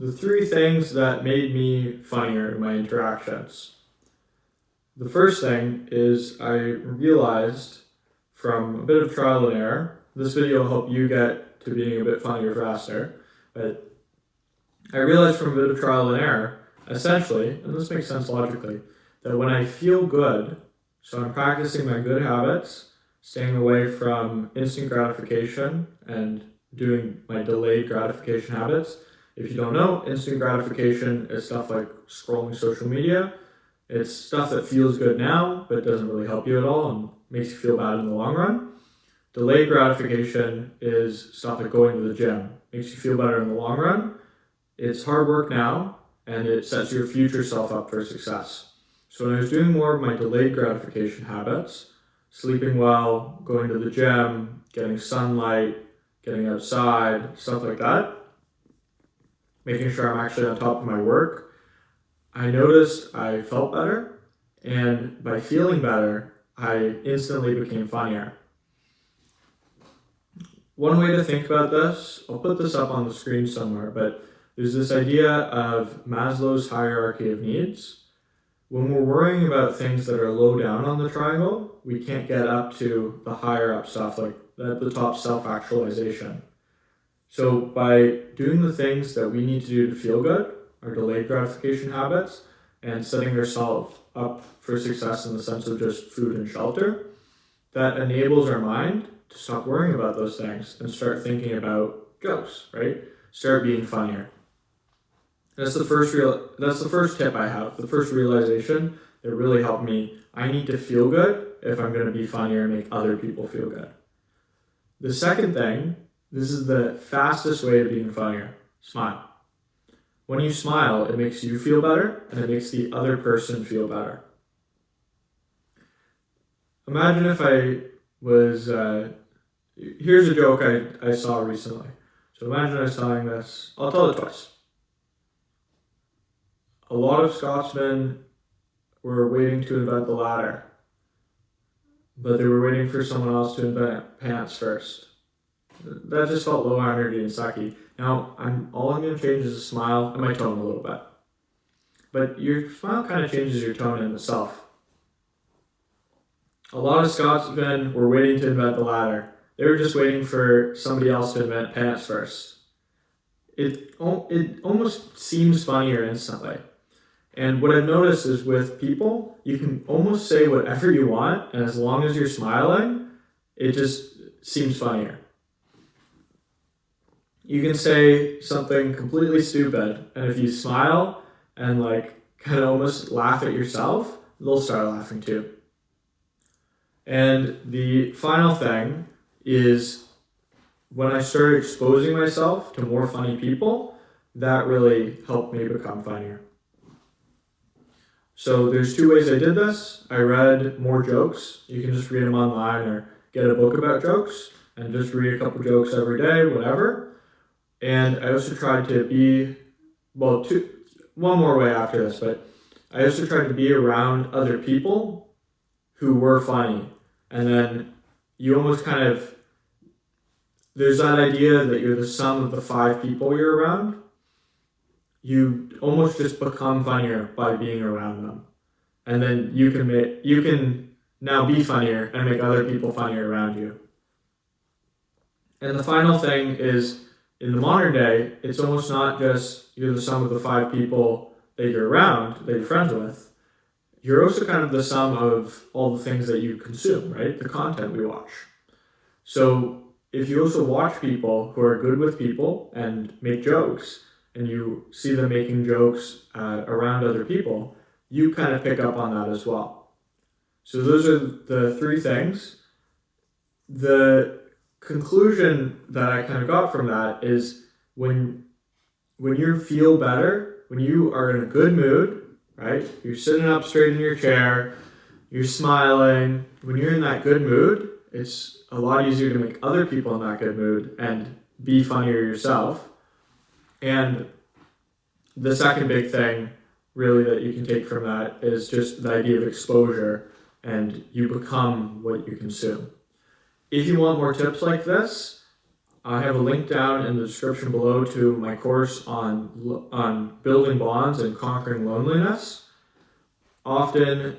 the three things that made me funnier in my interactions. The first thing is I realized from a bit of trial and error, this video will help you get to being a bit funnier faster, but I realized from a bit of trial and error, essentially, and this makes sense logically, that when I feel good, so I'm practicing my good habits, staying away from instant gratification and doing my delayed gratification habits. If you don't know, instant gratification is stuff like scrolling social media. It's stuff that feels good now, but doesn't really help you at all and makes you feel bad in the long run. Delayed gratification is stuff like going to the gym. Makes you feel better in the long run. It's hard work now, and it sets your future self up for success. So when I was doing more of my delayed gratification habits, sleeping well, going to the gym, getting sunlight, getting outside, stuff like that, making sure I'm actually on top of my work, I noticed I felt better, and by feeling better, I instantly became funnier. One way to think about this, I'll put this up on the screen somewhere, but there's this idea of Maslow's hierarchy of needs. When we're worrying about things that are low down on the triangle, we can't get up to the higher up stuff, like at the top, self-actualization. So by doing the things that we need to do to feel good, our delayed gratification habits, and setting ourselves up for success in the sense of just food and shelter, that enables our mind to stop worrying about those things and start thinking about jokes, right? Start being funnier. That's the first tip I have, the first realization that really helped me. I need to feel good if I'm going to be funnier and make other people feel good. The second thing, this is the fastest way to being funnier. Smile. When you smile, it makes you feel better and it makes the other person feel better. Imagine if I was, here's a joke I saw recently. So imagine I was telling this, I'll tell it twice. A lot of Scotsmen were waiting to invent the ladder, but they were waiting for someone else to invent pants first. That just felt low energy and sucky. Now, all I'm going to change is a smile and my tone a little bit. But your smile kind of changes your tone in itself. A lot of Scotsmen were waiting to invent the ladder. They were just waiting for somebody else to invent pants first. It almost seems funnier instantly. And what I've noticed is with people, you can almost say whatever you want, and as long as you're smiling, it just seems funnier. You can say something completely stupid, and if you smile and kind of almost laugh at yourself, they'll start laughing too. And the final thing is when I started exposing myself to more funny people, that really helped me become funnier. So there's two ways I did this. I read more jokes. You can just read them online or get a book about jokes and just read a couple jokes every day, whatever. And I also tried to be, one more way after this, but I also tried to be around other people who were funny. And then you almost there's that idea that you're the sum of the 5 people you're around. You almost just become funnier by being around them. And then you can now be funnier and make other people funnier around you. And the final thing is, in the modern day, it's almost not just you're the sum of the 5 people that you're around, that you're friends with. You're also kind of the sum of all the things that you consume, right? The content we watch. So if you also watch people who are good with people and make jokes, and you see them making jokes around other people, you kind of pick up on that as well. So those are the 3 things. The conclusion that I kind of got from that is when you feel better, when you are in a good mood, right? You're sitting up straight in your chair, you're smiling. When you're in that good mood, it's a lot easier to make other people in that good mood and be funnier yourself. And the second big thing really that you can take from that is just the idea of exposure, and you become what you consume. If you want more tips like this, I have a link down in the description below to my course on building bonds and conquering loneliness. Often,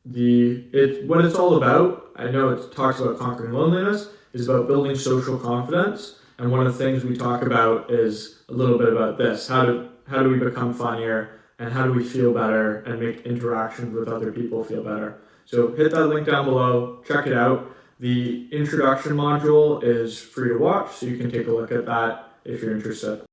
what it's all about, I know it talks about conquering loneliness, is about building social confidence. And one of the things we talk about is a little bit about this. How do we become funnier, and how do we feel better and make interactions with other people feel better? So hit that link down below, check it out. The introduction module is free to watch, so you can take a look at that if you're interested.